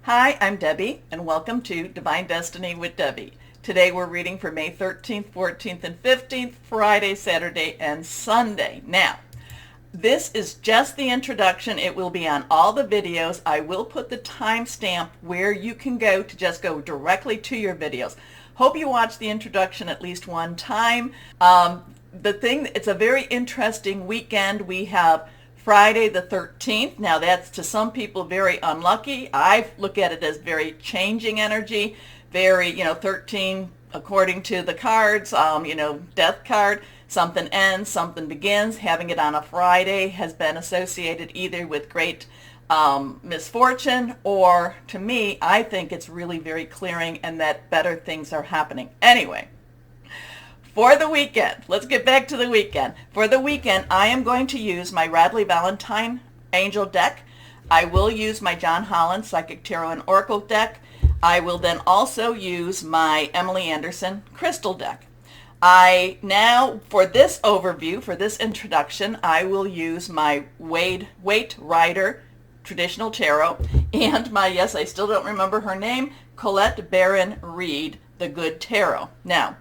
Hi, I'm Debbie, and welcome to Divine Destiny with Debbie. Today we're reading for May 13th, 14th, and 15th, Friday, Saturday, and Sunday. Now, this is just the introduction. It will be on all the videos. I will put the timestamp where you can go to just go directly to your videos. Hope you watch the introduction at least one time. It's a very interesting weekend. We have Friday the 13th. Now that's to some people very unlucky. I look at it as very changing energy, very, 13 according to the cards, death card, something ends, something begins. Having it on a Friday has been associated either with great misfortune or, to me, I think it's really very clearing and that better things are happening. Anyway. For the weekend, let's get back to the weekend. For the weekend, I am going to use my Radley Valentine Angel deck. I will use my John Holland Psychic Tarot and Oracle deck. I will then also use my Emily Anderson Crystal deck. For this overview, for this introduction, I will use my Waite Rider Traditional Tarot and my, yes, I still don't remember her name, Colette Baron Reed, the Good Tarot. Now,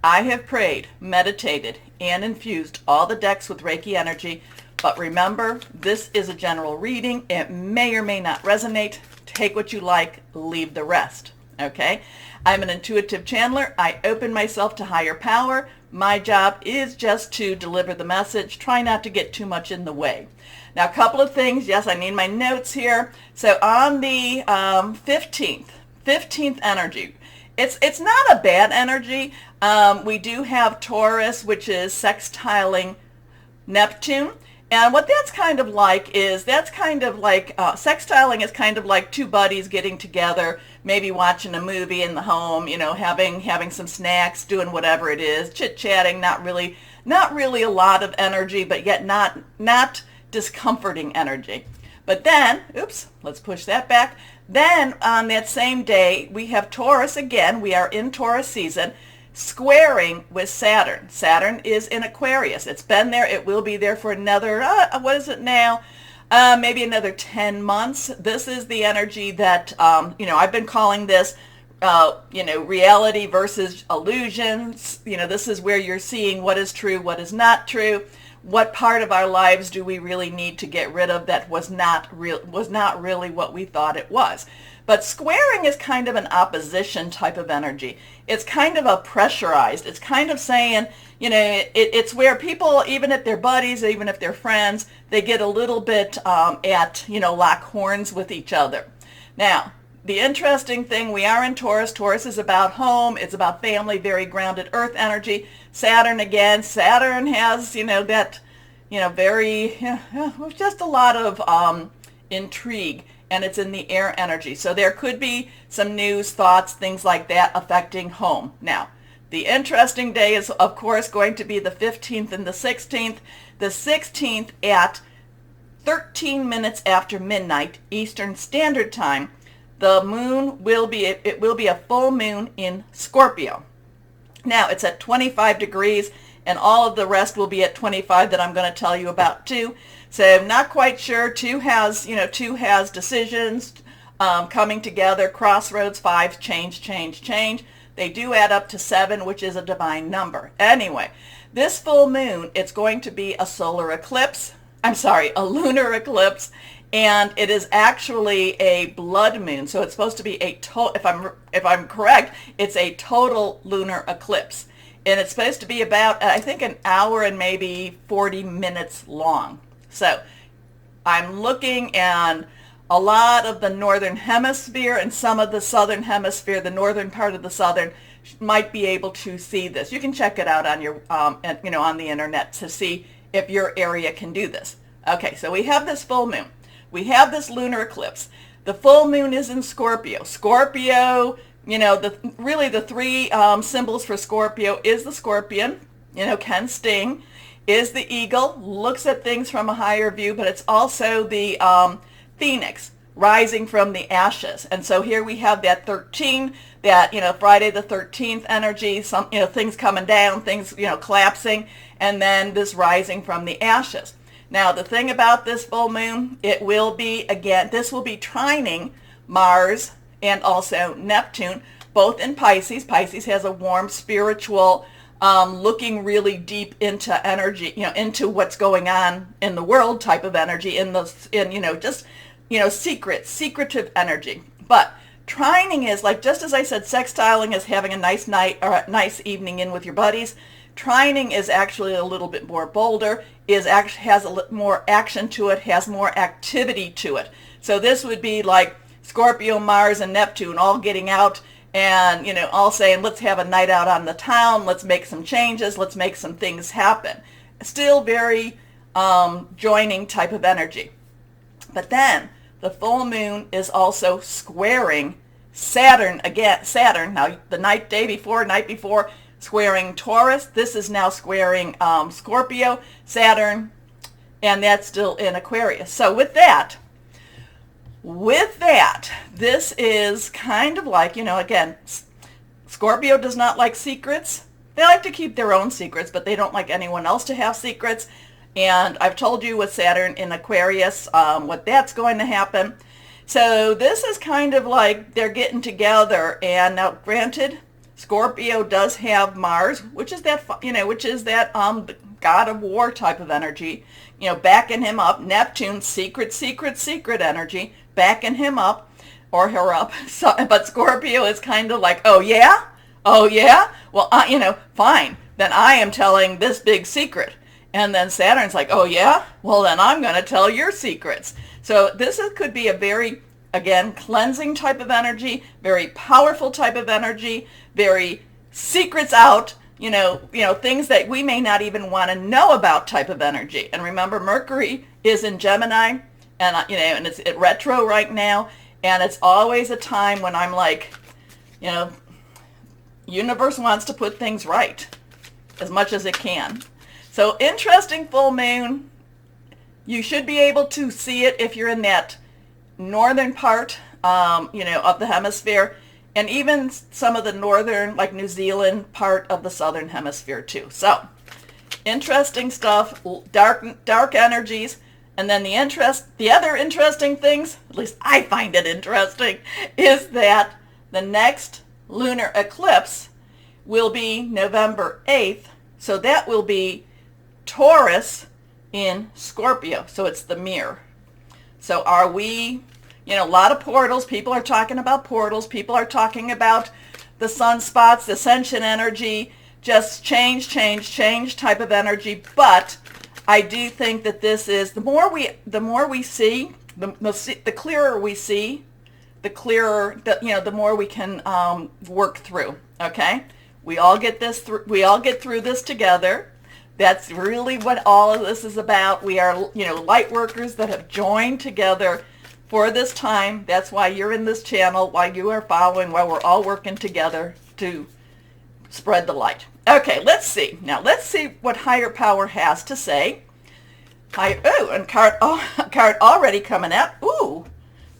I have prayed, meditated, and infused all the decks with Reiki energy, but remember, this is a general reading. It may or may not resonate. Take what you like, leave the rest, okay? I'm an intuitive channeler. I open myself to higher power. My job is just to deliver the message. Try not to get too much in the way. Now, a couple of things. Yes, I need my notes here. So on the 15th energy, it's not a bad energy. We do have Taurus, which is sextiling Neptune. And what that's kind of like sextiling is kind of like two buddies getting together, maybe watching a movie in the home, having some snacks, doing whatever it is, chit-chatting, not really a lot of energy, but yet not discomforting energy. But then, oops, let's push that back. Then on that same day, we have Taurus again. We are in Taurus season, squaring with Saturn. Saturn is in Aquarius. It's been there. It will be there for another, what is it now? Maybe another 10 months. This is the energy that, I've been calling this, reality versus illusions. This is where you're seeing what is true, what is not true. What part of our lives do we really need to get rid of that was not really what we thought it was? But squaring is kind of an opposition type of energy. It's kind of a pressurized. It's kind of saying, it's where people, even if they're buddies, even if they're friends, they get a little bit lock horns with each other. Now, the interesting thing, we are in Taurus. Taurus is about home. It's about family, very grounded earth energy. Saturn again. Saturn has, just a lot of intrigue, and it's in the air energy. So there could be some news, thoughts, things like that affecting home. Now, the interesting day is, of course, going to be the 15th and the 16th. The 16th at 13 minutes after midnight Eastern Standard Time. The moon will be a full moon in Scorpio. Now, it's at 25 degrees, and all of the rest will be at 25 that I'm going to tell you about too. So I'm not quite sure. Two has decisions coming together, crossroads, 5, change. They do add up to 7, which is a divine number. Anyway, this full moon, it's going to be a a lunar eclipse. And it is actually a blood moon, so it's supposed to be if I'm correct, it's a total lunar eclipse. And it's supposed to be about, I think, an hour and maybe 40 minutes long. So I'm looking at a lot of the northern hemisphere and some of the southern hemisphere, the northern part of the southern, might be able to see this. You can check it out on your, on the internet to see if your area can do this. Okay, so we have this full moon. We have this lunar eclipse. The full moon is in Scorpio. Scorpio, the three symbols for Scorpio is the scorpion, can sting, is the eagle, looks at things from a higher view, but it's also the phoenix rising from the ashes. And so here we have that 13, Friday the 13th energy, some, things coming down, things, collapsing, and then this rising from the ashes. Now, the thing about this full moon, this will be trining Mars and also Neptune, both in Pisces. Pisces has a warm, spiritual, looking really deep into energy, into what's going on in the world type of energy, secretive energy. But trining is like, just as I said, sextiling is having a nice night or a nice evening in with your buddies. Trining is actually a little bit more bolder, has a little more action to it, has more activity to it. So this would be like Scorpio, Mars, and Neptune all getting out and, all saying, let's have a night out on the town, let's make some changes, let's make some things happen. Still very joining type of energy. But then the full moon is also squaring Saturn again. Saturn, now the night before, squaring Taurus. This is now squaring Scorpio, Saturn, and that's still in Aquarius. So with that, this is kind of like, again, Scorpio does not like secrets. They like to keep their own secrets, but they don't like anyone else to have secrets. And I've told you with Saturn in Aquarius what that's going to happen. So this is kind of like they're getting together. And now, granted, Scorpio does have Mars, which is that god of war type of energy, backing him up. Neptune, secret energy, backing him up or her up. So, but Scorpio is kind of like, oh yeah, well, fine. Then I am telling this big secret. And then Saturn's like, oh yeah, well then I'm going to tell your secrets. So this could be a very, again, cleansing type of energy, very powerful type of energy, very secrets out, things that we may not even want to know about type of energy. And remember, Mercury is in Gemini, and and it's at retro right now, and it's always a time when I'm like, universe wants to put things right as much as it can. So interesting full moon. You should be able to see it if you're in that northern part, of the hemisphere, and even some of the northern, like New Zealand part of the southern hemisphere too. So interesting stuff, dark energies. And then the other interesting things, at least I find it interesting, is that the next lunar eclipse will be November 8th. So that will be Taurus in Scorpio. So it's the mirror. So are we, a lot of portals. People are talking about portals. People are talking about the sunspots, the ascension energy, just change type of energy. But I do think that this is, the more we see, the clearer we see, the clearer, the more we can work through. Okay, we all get through this together. That's really what all of this is about. We are, light workers that have joined together for this time. That's why you're in this channel, why you are following, why we're all working together to spread the light. Okay, let's see. Now, let's see what higher power has to say. And card already coming out. Ooh,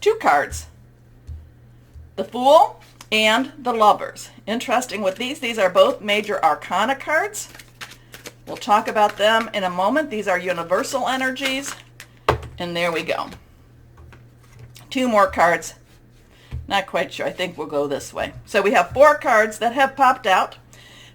2 cards. The Fool and the Lovers. Interesting with these. These are both major arcana cards. We'll talk about them in a moment. These are universal energies. And there we go. 2 more cards. Not quite sure. I think we'll go this way. So we have 4 cards that have popped out.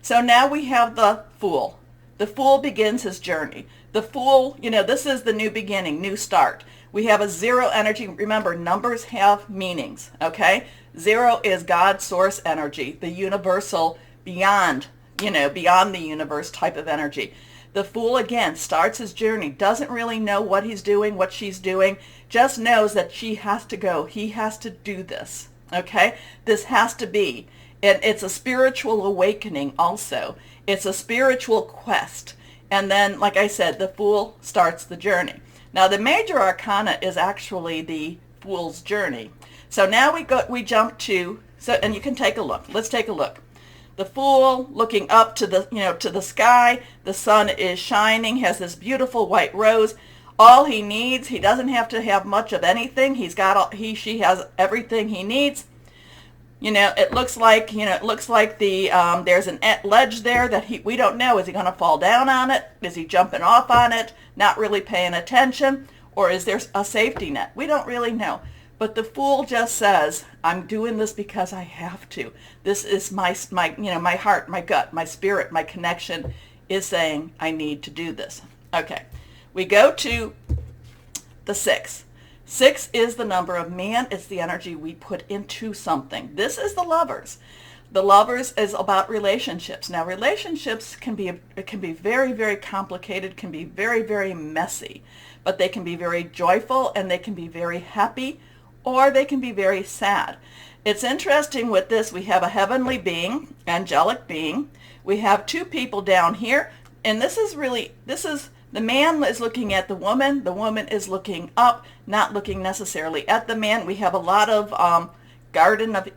So now we have the Fool. The Fool begins his journey. The Fool, this is the new beginning, new start. We have a 0 energy. Remember, numbers have meanings, okay? 0 is God's source energy, the universal, beyond the universe type of energy. The Fool, again, starts his journey, doesn't really know what he's doing, what she's doing, just knows that she has to go. He has to do this, okay? This has to be. And it's a spiritual awakening also. It's a spiritual quest. And then, like I said, the Fool starts the journey. Now, the major arcana is actually the Fool's journey. So now we jump to, and you can take a look. Let's take a look. The Fool looking up to the sky. The sun is shining, has this beautiful white rose. All he needs, he doesn't have to have much of anything. She has everything he needs. It looks like there's an ledge there that we don't know. Is he going to fall down on it? Is he jumping off on it? Not really paying attention? Or is there a safety net? We don't really know. But the Fool just says, I'm doing this because I have to. This is my my heart, my gut, my spirit, my connection is saying I need to do this. Okay, we go to the 6. 6 is the number of man. It's the energy we put into something. This is the Lovers. The Lovers is about relationships. Now, relationships can be very, very complicated, can be very, very messy, but they can be very joyful and they can be very happy, or they can be very sad. It's interesting with this. We have a heavenly being, angelic being. We have 2 people down here, and this is the man is looking at the woman is looking up, not looking necessarily at the man. We have a lot of Garden of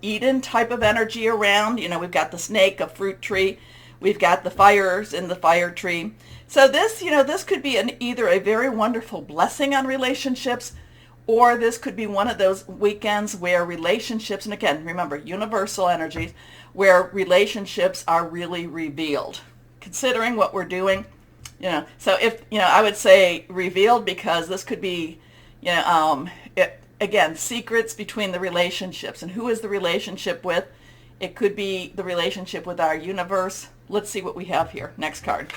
Eden type of energy around. We've got the snake, a fruit tree. We've got the fires in the fire tree. So this, this could be either a very wonderful blessing on relationships, or this could be one of those weekends where relationships, and again, remember, universal energies, where relationships are really revealed. Considering what we're doing, so if, I would say revealed, because this could be, again, secrets between the relationships. And who is the relationship with? It could be the relationship with our universe. Let's see what we have here. Next card.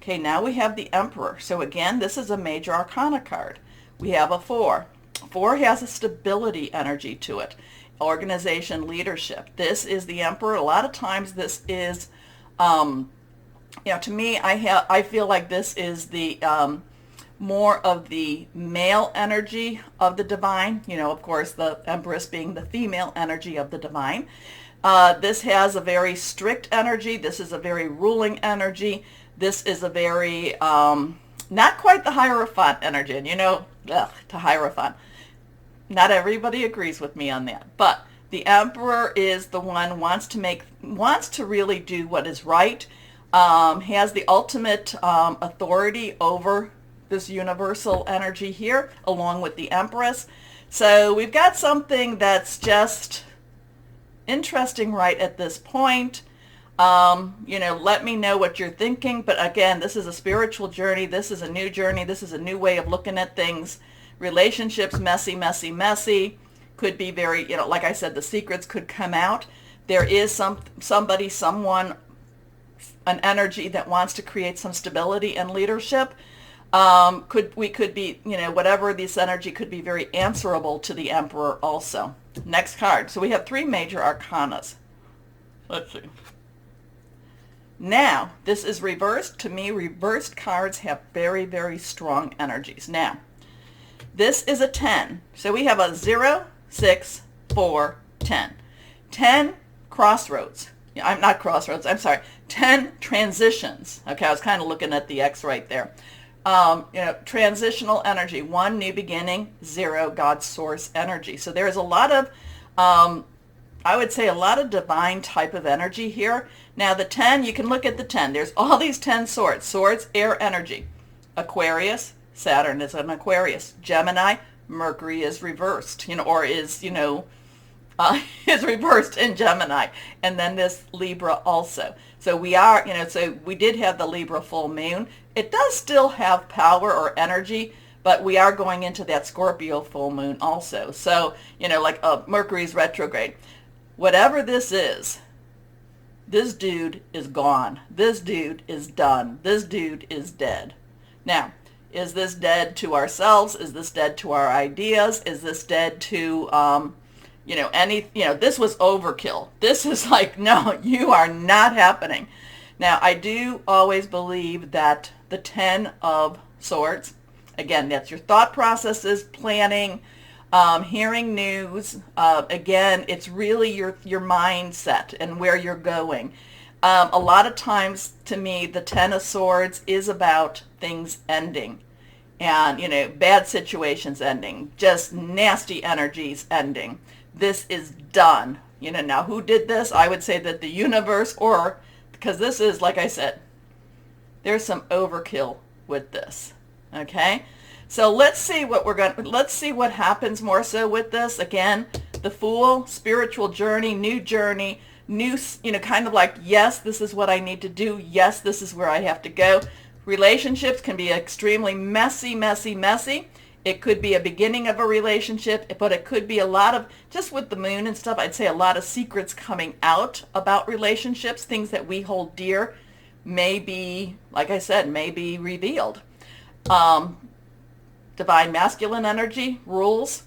Okay, now we have the Emperor. So again, this is a major arcana card. We have a 4. 4 has a stability energy to it. Organization, leadership. This is the Emperor. A lot of times this is, to me, I feel like this is the more of the male energy of the divine. Of course, the Empress being the female energy of the divine. This has a very strict energy. This is a very ruling energy. This is a very, not quite the Hierophant energy. And to Hierophant. Not everybody agrees with me on that. But the Emperor is the one wants to really do what is right, has the ultimate authority over this universal energy here, along with the Empress. So we've got something that's just interesting right at this point. Let me know what you're thinking. But again, this is a spiritual journey. This is a new journey. This is a new way of looking at things. Relationships, messy, messy, messy. Could be very, like I said, the secrets could come out. There is someone, an energy that wants to create some stability and leadership. We could be, whatever this energy could be very answerable to the Emperor also. Next card. So we have 3 major arcanas. Let's see. Now, this is reversed. To me, reversed cards have very, very strong energies. Now, this is a 10. So we have a 0, 6, 4, 10. 10 crossroads. I'm not crossroads. I'm sorry. 10 transitions. Okay, I was kind of looking at the X right there. Transitional energy. 1, new beginning. 0, God's source energy. So there's a lot of, I would say a lot of divine type of energy here. Now the 10, you can look at the 10. There's all these 10 swords. Swords, air energy. Aquarius, Saturn is an Aquarius. Gemini, Mercury is reversed, or is, is reversed in Gemini. And then this Libra also. So we are, so we did have the Libra full moon. It does still have power or energy, but we are going into that Scorpio full moon also. So, like Mercury's retrograde. Whatever this is, this dude is gone. This dude is done. This dude is dead. Now, is this dead to ourselves? Is this dead to our ideas? Is this dead to, this was overkill. This is like, no, you are not happening. Now, I do always believe that the 10 of Swords, again, that's your thought processes, planning, hearing news. Again, it's really your mindset and where you're going. A lot of times, to me, the 10 of Swords is about things ending and, bad situations ending, just nasty energies ending. This is done. Now who did this? I would say that the universe, or because this is, like I said, there's some overkill with this. Okay? So let's see let's see what happens more so with this. Again, the Fool, spiritual journey, new, kind of like, yes, this is what I need to do. Yes, this is where I have to go. Relationships can be extremely messy, messy, messy. It could be a beginning of a relationship, but it could be a lot of, just with the moon and stuff, I'd say a lot of secrets coming out about relationships, things that we hold dear may be, like I said, may be revealed. Divine masculine energy, rules,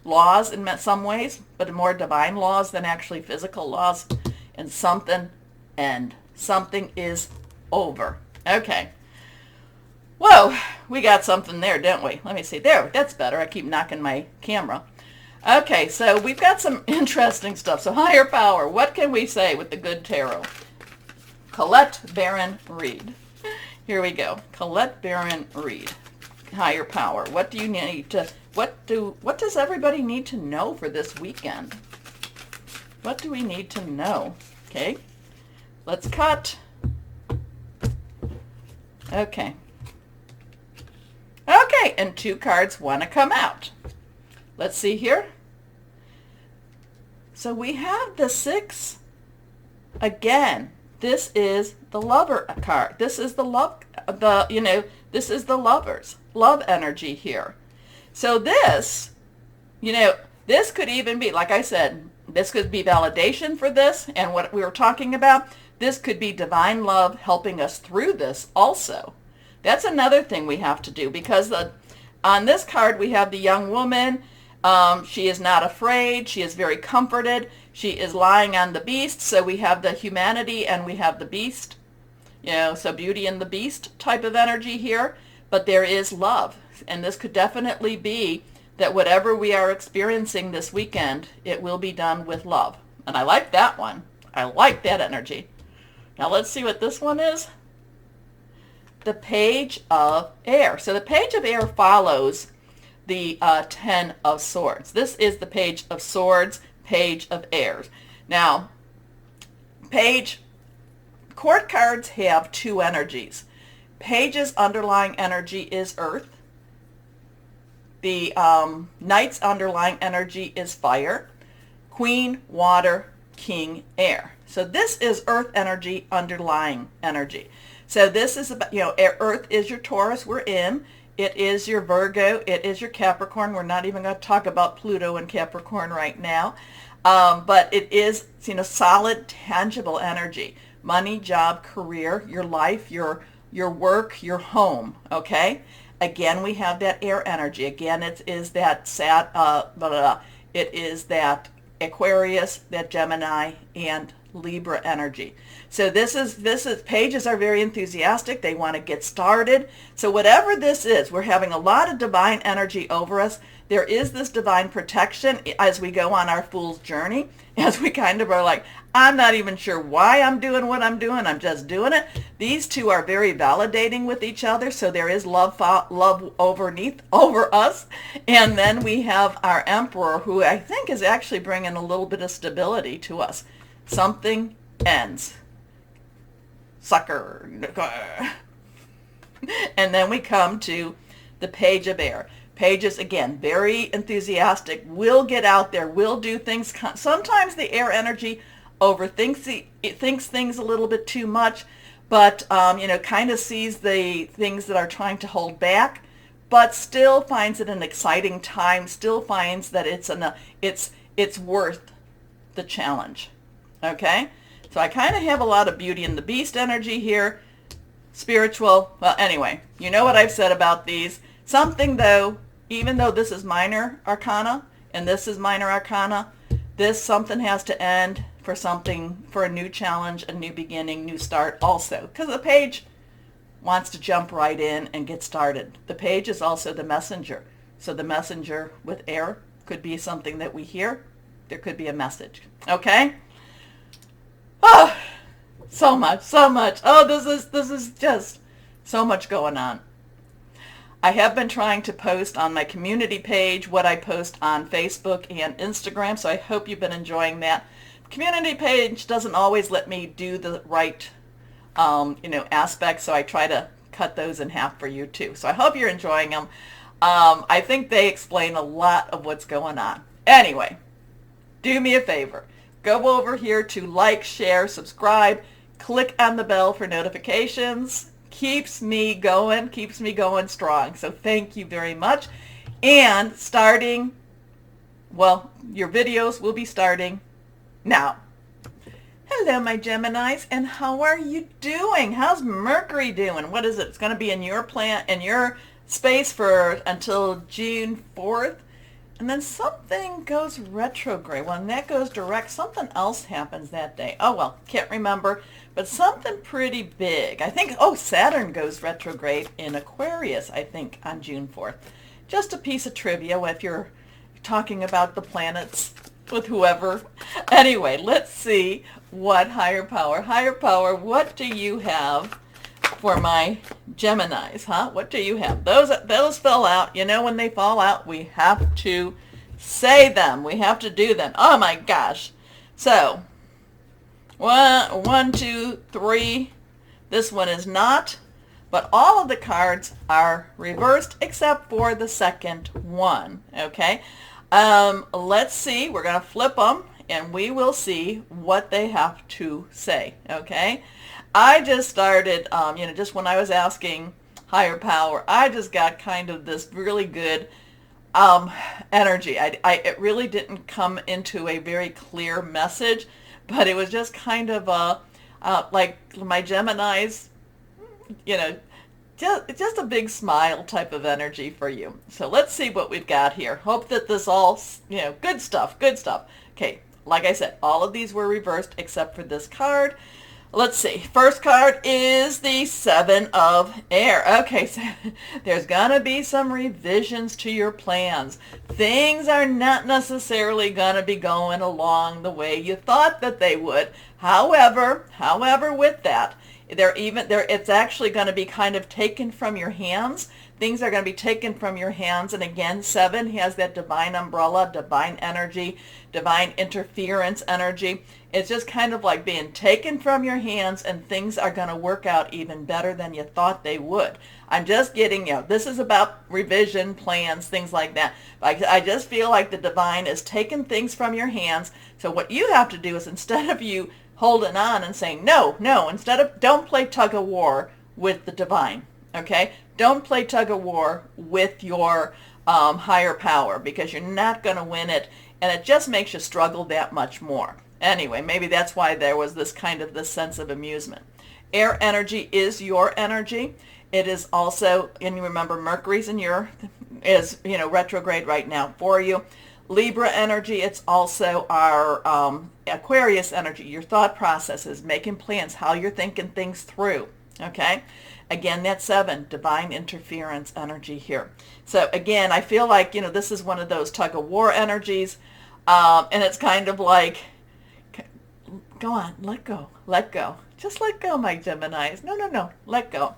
laws in some ways, but more divine laws than actually physical laws. And something is over. Okay. Whoa, we got something there, don't we? Let me see. There, that's better. I keep knocking my camera. Okay, so we've got some interesting stuff. So higher power, what can we say with the good tarot? Colette Baron Reed. Here we go. Colette Baron Reed. Higher power. What do you need to, what does everybody need to know for this weekend? What do we need to know? Okay, let's cut. Okay. Okay, and 2 cards want to come out. Let's see here. So we have the 6 again. This is the lover card. This is the love, this is the lovers, love energy here. So this, this could even be, like I said, this could be validation for this and what we were talking about. This could be divine love helping us through this also. That's another thing we have to do, because on this card we have the young woman. She is not afraid. She is very comforted. She is lying on the beast. So we have the humanity and we have the beast. So Beauty and the Beast type of energy here. But there is love. And this could definitely be that whatever we are experiencing this weekend, it will be done with love. And I like that one. I like that energy. Now let's see what this one is. The Page of Air. So the Page of Air follows the 10 of Swords. This is the Page of Swords, Page of Airs. Now, court cards have 2 energies. Page's underlying energy is Earth. The Knight's underlying energy is Fire. Queen, Water, King, Air. So this is Earth energy, underlying energy. So this is about, Earth is your Taurus, we're in. It is your Virgo. It is your Capricorn. We're not even going to talk about Pluto and Capricorn right now. But it is, solid, tangible energy. Money, job, career, your life, your work, your home, okay? Again, we have that air energy. Again, it is that it is that Aquarius, that Gemini, and Libra energy. So this is pages are very enthusiastic. They want to get started. So whatever this is, we're having a lot of divine energy over us. There is this divine protection as we go on our fool's journey, as we kind of are like, I'm not even sure why I'm doing what I'm doing. I'm just doing it. These two are very validating with each other. So there is love over us. And then we have our Emperor, who I think is actually bringing a little bit of stability to us. Something ends. Sucker. And then we come to the Page of Air. Pages, again, very enthusiastic, will get out there, will do things. Sometimes the air energy thinks things a little bit too much, but, kind of sees the things that are trying to hold back, but still finds it an exciting time, still finds that it's worth the challenge. Okay? So I kind of have a lot of Beauty and the Beast energy here. Spiritual. Well, anyway, you know what I've said about these. Something, though, even though this is minor arcana and this is minor arcana, something has to end for a new challenge, a new beginning, new start also. Because the page wants to jump right in and get started. The page is also the messenger. So the messenger with air could be something that we hear. There could be a message. Okay? Oh, so much. Oh, this is just so much going on. I have been trying to post on my community page what I post on Facebook and Instagram, so I hope you've been enjoying that. Community page doesn't always let me do the right, aspects, so I try to cut those in half for you too. So I hope you're enjoying them. I think they explain a lot of what's going on. Anyway, do me a favor. Go over here to like, share, subscribe, click on the bell for notifications. keeps me going strong. So thank you very much. And starting, well, your videos will be starting now. Hello, my Geminis, and how are you doing? How's Mercury doing? What is it? It's going to be in your space for until June 4th. And then something goes retrograde. When that goes direct, something else happens that day. Oh, well, can't remember. But something pretty big. I think, Saturn goes retrograde in Aquarius, I think, on June 4th. Just a piece of trivia if you're talking about the planets with whoever. Anyway, let's see what higher power, what do you have for my Geminis, huh? What do you have? Those fell out. You know, when they fall out, we have to say them. We have to do them. Oh my gosh. So, one, two, three. This one is not, but all of the cards are reversed except for the second one. Okay. Let's see. We're going to flip them and we will see what they have to say. Okay. I just started, just when I was asking higher power, I just got kind of this really good energy. It really didn't come into a very clear message, but it was just kind of like my Geminis, just a big smile type of energy for you. So let's see what we've got here. Hope that this all, good stuff. Okay, like I said, all of these were reversed except for this card. Let's see. First card is the Seven of Air. Okay, so there's going to be some revisions to your plans. Things are not necessarily going to be going along the way you thought that they would. However, with that, it's actually going to be kind of taken from your hands. Things are going to be taken from your hands. And again, 7 has that divine umbrella, divine energy, divine interference energy. It's just kind of like being taken from your hands, and things are going to work out even better than you thought they would. I'm just getting, this is about revision, plans, things like that. I just feel like the divine is taking things from your hands. So what you have to do is, instead of you holding on and saying, no, don't play tug of war with the divine, okay? Don't play tug of war with your higher power, because you're not going to win it, and it just makes you struggle that much more. Anyway, maybe that's why there was this sense of amusement. Air energy is your energy. It is also, and you remember Mercury's is retrograde right now for you. Libra energy, it's also our Aquarius energy, your thought processes, making plans, how you're thinking things through, okay? Again, that's 7, divine interference energy here. So again, I feel like, this is one of those tug of war energies, and it's kind of like, go on, let go. Just let go, my Geminis. No, let go.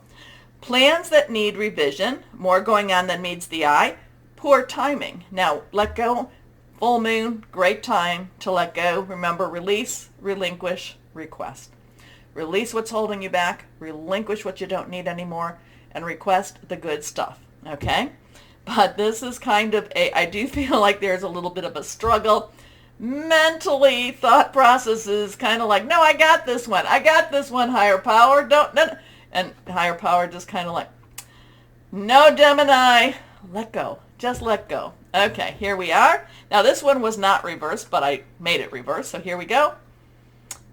Plans that need revision, more going on than meets the eye, poor timing. Now, let go. Full moon, great time to let go. Remember, release, relinquish, request. Release what's holding you back, relinquish what you don't need anymore, and request the good stuff, okay? But this is kind of I do feel like there's a little bit of a struggle. Mentally, thought processes kind of like, no, I got this one, higher power, no. And higher power just kind of like, no, Gemini, let go. Just let go. Okay, here we are. Now this one was not reversed, but I made it reverse, so here we go.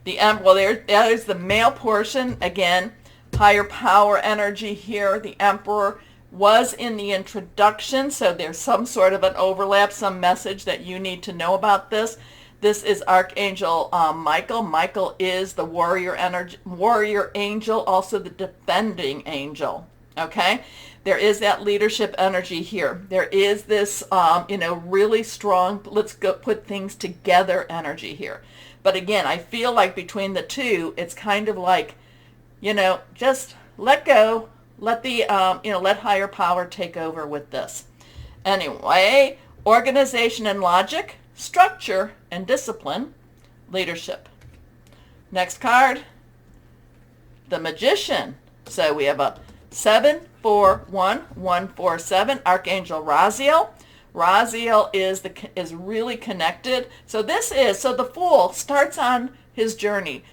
There's the male portion. Again, higher power energy here. The Emperor was in the introduction, so there's some sort of an overlap, some message that you need to know about this. This is Archangel Michael. Michael is the warrior angel, also the defending angel. Okay? There is that leadership energy here. There is this, really strong, let's go put things together energy here. But again, I feel like between the two, it's kind of like, just let go. Let let higher power take over with this. Anyway, organization and logic, structure and discipline, leadership. Next card, the Magician. So we have a 741-147, Archangel Raziel. Raziel is really connected. So the Fool starts on his journey,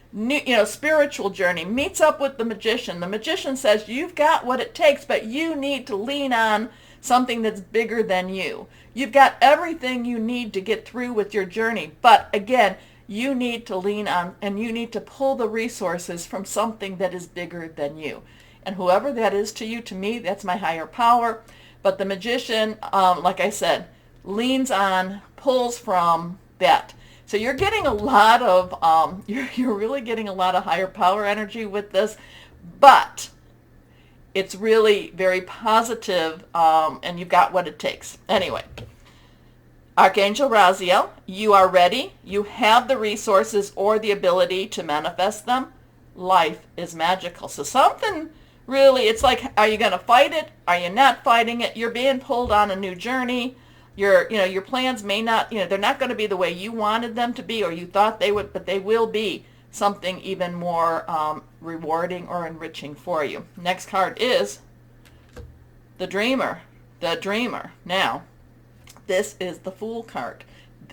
spiritual journey, meets up with the magician. The magician says, you've got what it takes, but you need to lean on something that's bigger than you. You've got everything you need to get through with your journey. But again, you need to lean on and you need to pull the resources from something that is bigger than you. And whoever that is to you, to me, that's my higher power. But the magician, like I said, leans on, pulls from that. So you're getting a lot of, you're really getting a lot of higher power energy with this, but it's really very positive, and you've got what it takes. Anyway, Archangel Raziel, you are ready. You have the resources or the ability to manifest them. Life is magical. So something really, it's like, are you going to fight it? Are you not fighting it? You're being pulled on a new journey. Your plans may not, they're not going to be the way you wanted them to be or you thought they would, but they will be something even more rewarding or enriching for you. Next card is the Dreamer. The Dreamer. Now, this is the Fool card.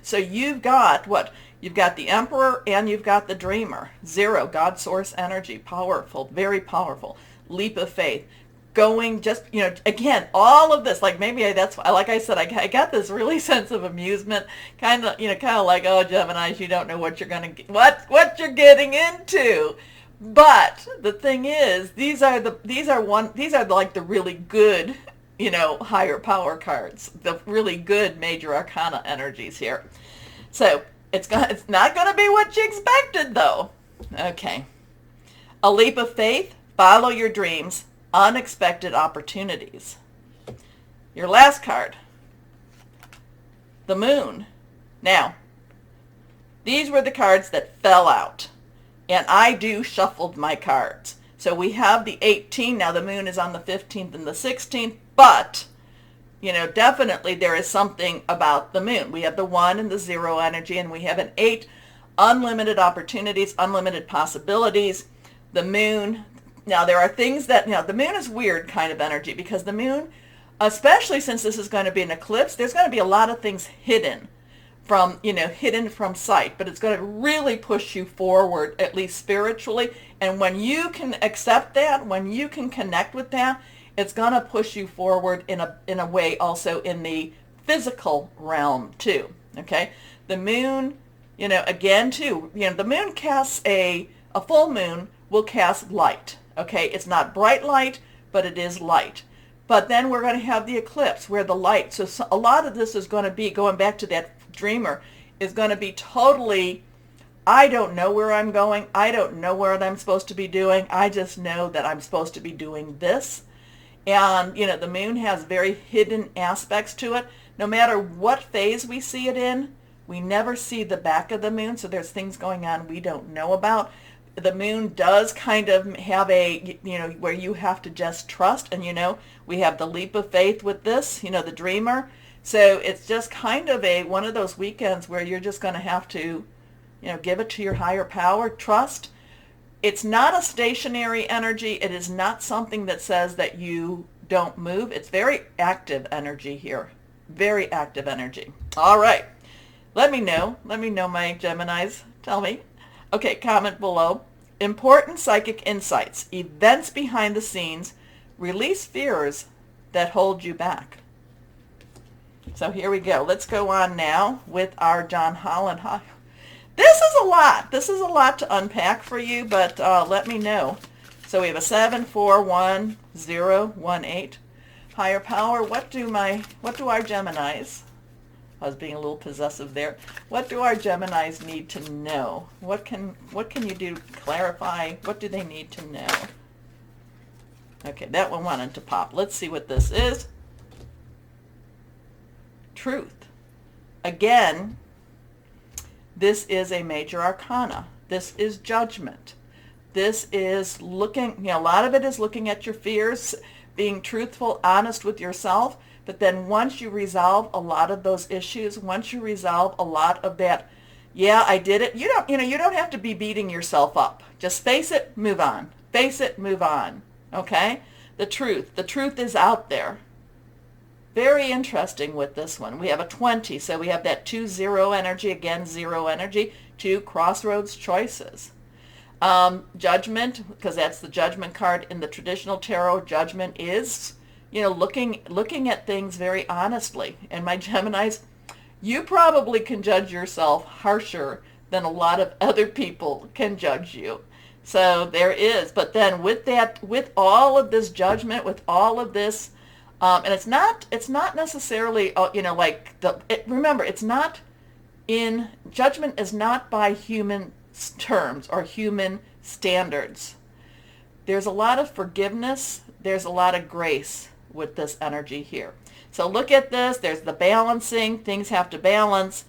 So you've got what? You've got the Emperor and you've got the Dreamer. 0, God source energy. Powerful, very powerful. Leap of faith. Going just, again, all of this, like maybe that's, like I said, I got this really sense of amusement, kind of like, oh, Geminis, you don't know what you're going to, what you're getting into. But the thing is, these are like the really good, higher power cards, the really good major arcana energies here. So it's not going to be what you expected, though. Okay. A leap of faith, follow your dreams. Unexpected opportunities. Your last card, the Moon. Now, these were the cards that fell out, and I shuffled my cards. So we have the 18, now the Moon is on the 15th and the 16th, but, definitely there is something about the Moon. We have the 1 and the 0 energy, and we have an 8, unlimited opportunities, unlimited possibilities. The Moon, now, there are things that, the Moon is weird kind of energy because the Moon, especially since this is going to be an eclipse, there's going to be a lot of things hidden from sight, but it's going to really push you forward, at least spiritually. And when you can accept that, when you can connect with that, it's going to push you forward in a way also in the physical realm too, okay? The Moon, again too, the Moon casts a full moon will cast light. Okay, it's not bright light, but it is light. But then we're going to have the eclipse where the light, so a lot of this is going to be, going back to that Dreamer, is going to be totally, I don't know where I'm going. I don't know what I'm supposed to be doing. I just know that I'm supposed to be doing this. And, the Moon has very hidden aspects to it. No matter what phase we see it in, we never see the back of the Moon, so there's things going on we don't know about. The Moon does kind of have a, where you have to just trust. And, we have the leap of faith with this, the Dreamer. So it's just kind of one of those weekends where you're just going to have to, give it to your higher power, trust. It's not a stationary energy. It is not something that says that you don't move. It's very active energy here. Very active energy. All right. Let me know, my Geminis. Tell me. Okay, comment below. Important psychic insights, events behind the scenes, release fears that hold you back. So here we go. Let's go on now with our John Holland. This is a lot. This is a lot to unpack for you, but let me know. So we have a 7, 4, 1, 0, 1, 8. Higher power. What do our Geminis? I was being a little possessive there. What do our Geminis need to know? What can you do to clarify? What do they need to know? Okay, that one wanted to pop. Let's see what this is. Truth. Again, this is a major arcana. This is judgment. This is looking, a lot of it is looking at your fears, being truthful, honest with yourself. But then once you resolve a lot of those issues, once you resolve a lot of that, yeah, I did it. You don't have to be beating yourself up. Just face it, move on. Face it, move on. Okay? The truth is out there. Very interesting with this one. We have a 20, so we have that 2-0 energy, again, 0 energy, 2 crossroads choices. Judgment, because that's the judgment card in the traditional tarot. Judgment is, looking at things very honestly. And my Geminis, you probably can judge yourself harsher than a lot of other people can judge you. So there is. But then with all of this judgment, with all of this, and it's not necessarily, remember, it's not judgment is not by human terms or human standards. There's a lot of forgiveness. There's a lot of grace with this energy here. So look at this. There's the balancing. Things have to balance.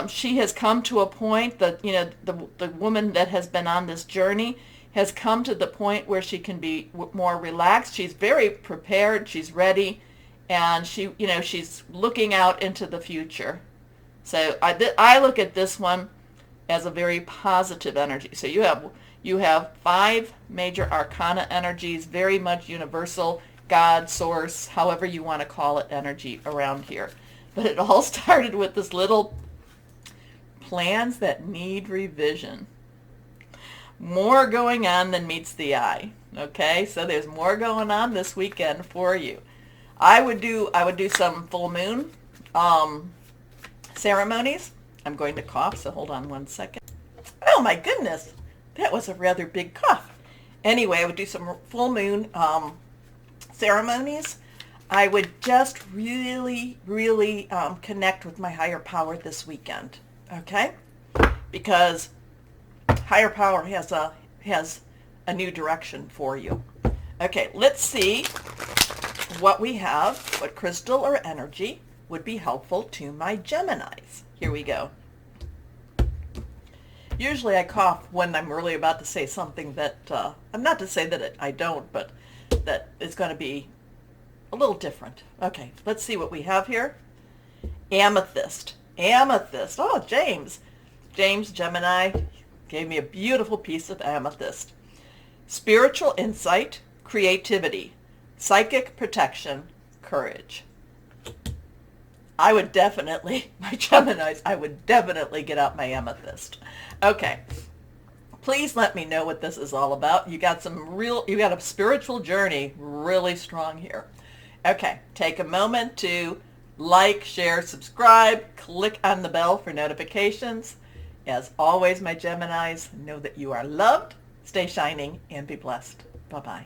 She has come to a point that, the woman that has been on this journey has come to the point where she can be more relaxed. She's very prepared. She's ready. And she's looking out into the future. So I look at this one as a very positive energy. So you have 5 major arcana energies, very much universal, God, source, however you want to call it, energy around here. But it all started with this little plans that need revision. More going on than meets the eye. Okay, so there's more going on this weekend for you. I would do some full moon ceremonies. I'm going to cough, so hold on one second. Oh my goodness, that was a rather big cough. Anyway, I would do some full moon ceremonies. I would just really, really connect with my higher power this weekend, okay? Because higher power has a new direction for you. Okay, let's see what we have, what crystal or energy would be helpful to my Geminis. Here we go. Usually I cough when I'm really about to say something that, I'm not to say that I don't, but that it's going to be a little different. Okay, let's see what we have here. Amethyst. Amethyst. Oh, James, Gemini, gave me a beautiful piece of amethyst. Spiritual insight, creativity, psychic protection, courage. I would definitely, my Geminis, I would definitely get out my amethyst. Okay. Please let me know what this is all about. You got a spiritual journey really strong here. Okay, take a moment to like, share, subscribe, click on the bell for notifications. As always, my Geminis, know that you are loved, stay shining, and be blessed. Bye-bye.